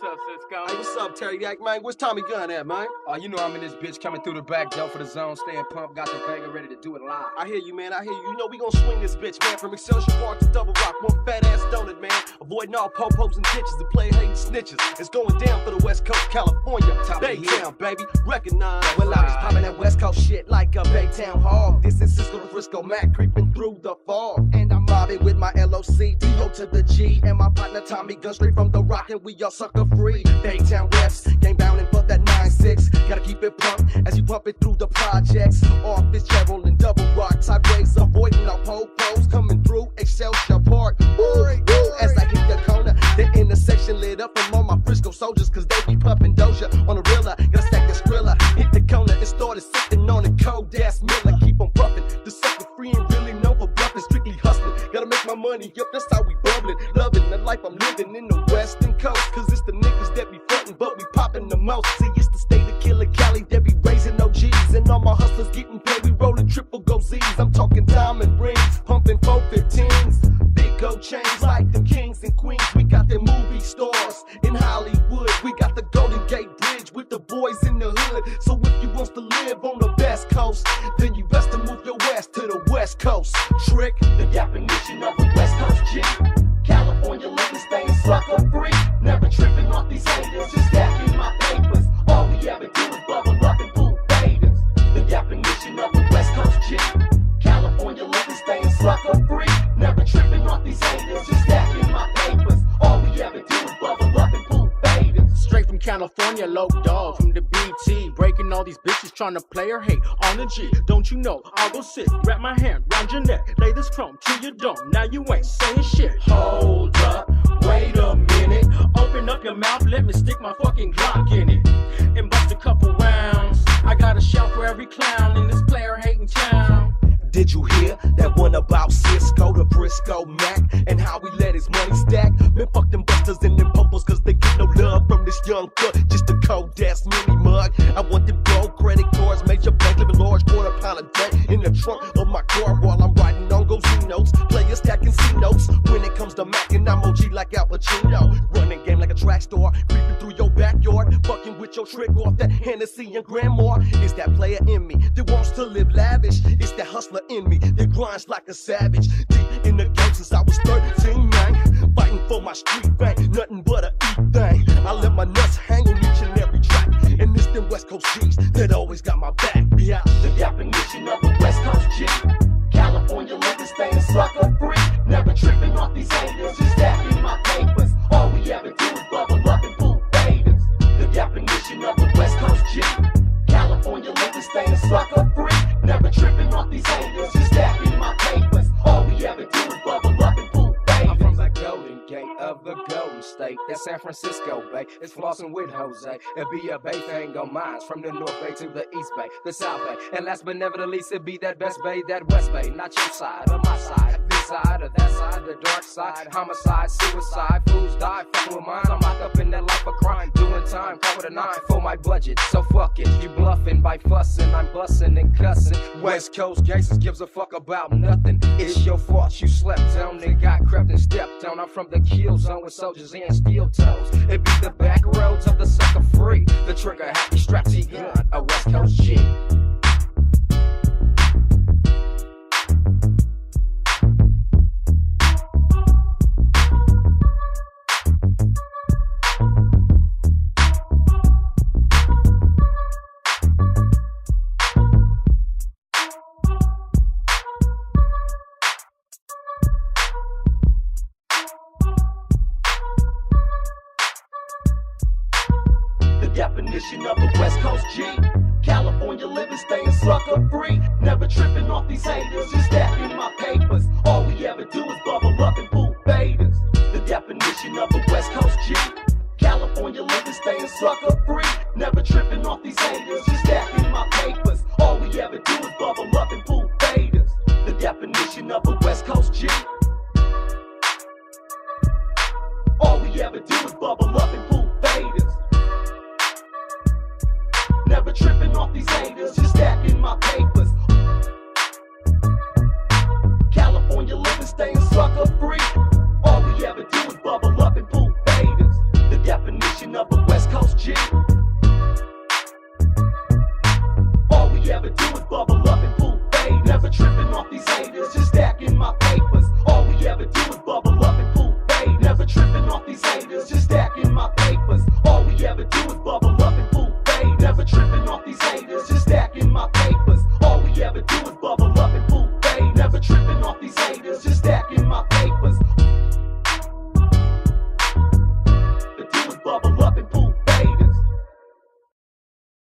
What's up, Cisco? Hey, what's up, Terry-Yak, man? Where's Tommy Gunn at, man? You know I'm in this bitch coming through the back door for the zone, staying pumped, got the Vega ready to do it live. I hear you, man. I hear you. You know we gon' swing this bitch, man. From Excelsior Park to Double Rock. One fat-ass donut, man. Avoiding all po-pos and ditches. The player-hating snitches. It's going down for the West Coast, California. Baytown, baby. Recognize. Well, I was popping that West Coast shit like a Baytown hog. This is Cisco to Frisco Mac creeping through the fog. And I'm mobbing with my LOC, D-O to the G. And my partner Tommy Gunn straight from the rock. And we all sucker free. Baytown reps, game bound and for that 9-6. Gotta keep it pumped as you pump it through the projects. Off Fitzgerald and Double Rock. Sideways avoiding our po-pos coming through Excelsior Park. Ooh, as I hit the corner, the intersection lit up from all my Frisco soldiers. Cause they be pumping Doja on the reeler. Gotta stack the skrilla. Hit the corner and started sitting on a cold ass Miller. Keep on puffing. The sucker free and really known for bluffing. Strictly hustling. Gotta make my money up. That's how we bubbling. Loving the life I'm living in the Western Coast. Cause it's the niggas that be frontin', but we popping the most. See, it's the state of Killer Cali that be raising OGs. And all my hustlers getting paid. We rolling triple go Z's. I'm talking diamond rings, pumping 415s. Big gold chains like them kings and queens. We got them movie stars in Hollywood. We got the Golden Gate Bridge with the boys in the hood. So if you wants to live on the best coast, then you best to move your ass to the West Coast. Trick, the definition of a West Coast G. California living, staying sucker free. Never tripping off these haters, just stacking my papers. All we ever do is bubble up and pull faders. The definition of a West Coast G. California living, staying sucker free. Never tripping off these haters, just stacking my papers. All we ever do is bubble up and pull faders. Straight from California, low dog from the BT. Breaking all these bitches trying to play her hate on the G. Don't you know, I'll go sit, wrap my hand round your neck, lay this chrome to your dome. Now you ain't saying shit. Hold up, wait a minute. Open up your mouth, let me stick my fucking Glock in it and bust a couple rounds. I got a shout for every clown in this player hating town. Did you hear that one about Cisco to Frisco Mac and how he let his money stack? Man, fuck them busters and them popos cause they get no love from this young thug. Just a cold ass mini mug. I want them gold credit cards, major bank, living large, quarter pound a day in the trunk of my car while I'm riding on Gozy notes. Players stacking C notes. When it comes to Mac and I'm OG like Al Pacino. Running game like a track star, creeping through your backyard, fucking with your trick off that Hennessy and Grandma. It's that player in me that wants to live lavish. It's that hustler in me that grinds like a savage. Deep in the game since I was 13, man. Fighting for my street fame, nothing but a E thing. I let my nuts hang on each and every track. And it's them West Coast G's that always got my back. Yeah, the definition of a West Coast G. California living, staying sucker free. Never tripping off these haters, just stacking my papers. All we ever do is bubble up and pull faders. The definition of a West Coast G. California living, staying sucker free. Never tripping off these haters, just stacking my papers. All we ever do is bubble up and pull faders. I'm from the Golden Gate of the Golden State. That's San Francisco Bay. It's flossing with Jose. It be a Bay thing on mines. From the North Bay to the East Bay, the South Bay. And last but never the least, it be that best Bay, that West Bay. Not your side or my side. This side or that side, the dark side. Homicide, suicide, fools die, fucking with mine. I'm locked up in that life of crime. Doing time, call it a 9 for my budget. So fuck it, you bluffing by fussing. I'm bussing and cussing. West Coast gangsters gives a fuck about nothing. It's your fault you slept on and got crept and stepped on. I'm from the kill zone with soldiers and steel toes. It be the back roads of the sucker free. The trigger happy strap T-Gunn, a West Coast G. Definition of a West Coast G. California living, staying sucker free. Never tripping off these haters, just stacking my papers. All we ever do is bubble up and pull faders. The definition of a West Coast G. California living, staying sucker free. Never tripping off these haters, just stacking my papers. All we ever do is bubble up and pull faders. The definition of a West Coast G. All we ever do is bubble up and pull faders. Never tripping off these haters, just stacking my papers. California living, staying sucker free. All we ever do is bubble up and pull faders. The definition of these haters. Just